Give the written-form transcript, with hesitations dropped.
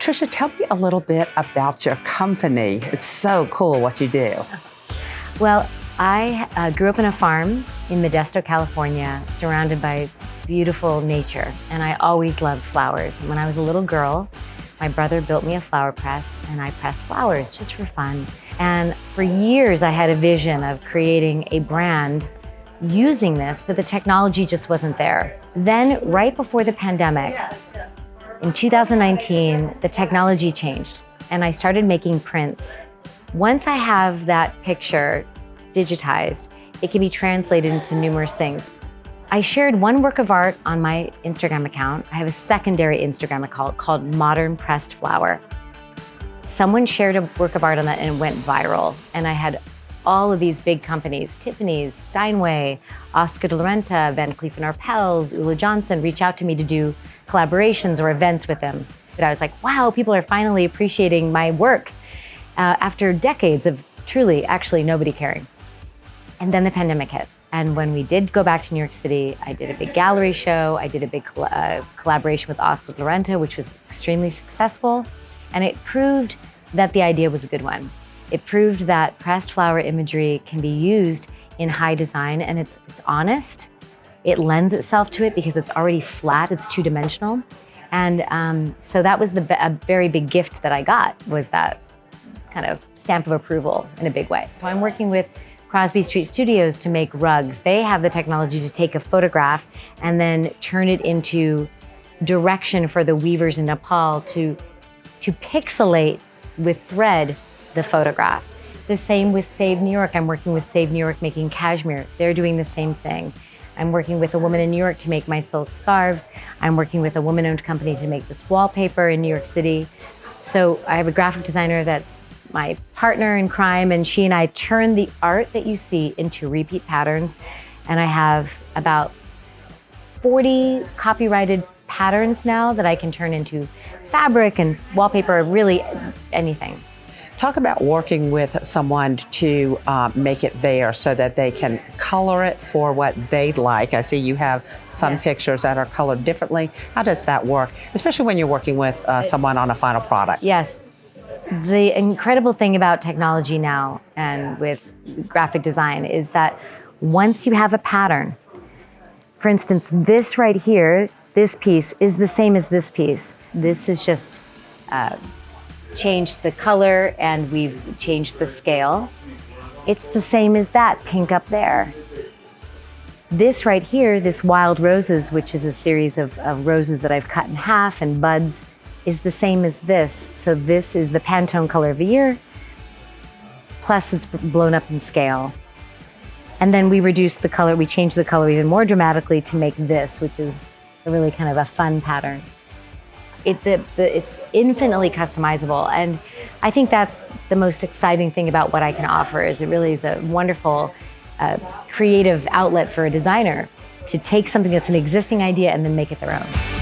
Tricia, tell me a little bit about your company. It's so cool what you do. Well, I grew up in a farm in Modesto, California, surrounded by beautiful nature, and I always loved flowers. When I was a little girl, my brother built me a flower press, and I pressed flowers just for fun. And for years, I had a vision of creating a brand using this, but the technology just wasn't there. Then, right before the pandemic, in 2019, the technology changed, and I started making prints. Once I have that picture digitized, it can be translated into numerous things. I shared one work of art on my Instagram account. I have a secondary Instagram account called Modern Pressed Flower. Someone shared a work of art on that and it went viral. And I had all of these big companies, Tiffany's, Steinway, Oscar de la Renta, Van Cleef & Arpels, Ulla Johnson, reach out to me to do collaborations or events with them. But I was like, wow, people are finally appreciating my work after decades of truly, actually nobody caring. And then the pandemic hit. And when we did go back to New York City, I did a big gallery show. I did a big collaboration with Oscar de la Renta, which was extremely successful. And it proved that the idea was a good one. It proved that pressed flower imagery can be used in high design, and it's honest. It lends itself to it because it's already flat, it's two-dimensional. And so that was a very big gift that I got, was that kind of stamp of approval in a big way. So I'm working with Crosby Street Studios to make rugs. They have the technology to take a photograph and then turn it into direction for the weavers in Nepal to pixelate with thread the photograph. The same with Save New York. I'm working with Save New York making cashmere. They're doing the same thing. I'm working with a woman in New York to make my silk scarves. I'm working with a woman-owned company to make this wallpaper in New York City. So I have a graphic designer that's my partner in crime, and she and I turn the art that you see into repeat patterns. And I have about 40 copyrighted patterns now that I can turn into fabric and wallpaper, really anything. Talk about working with someone to make it there so that they can color it for what they'd like. I see you have some Yes. pictures that are colored differently. How does that work, especially when you're working with someone on a final product? Yes. The incredible thing about technology now and with graphic design is that once you have a pattern, for instance, this right here, this piece is the same as this piece. This is just changed the color and we've changed the scale. It's the same as that pink up there. This right here, this wild roses, which is a series of roses that I've cut in half and buds, is the same as this. So this is the Pantone color of the year, plus it's blown up in scale. And then we reduced the color, we changed the color even more dramatically to make this, which is a really kind of a fun pattern. It's infinitely customizable, and I think that's the most exciting thing about what I can offer. Is it really is a wonderful creative outlet for a designer to take something that's an existing idea and then make it their own.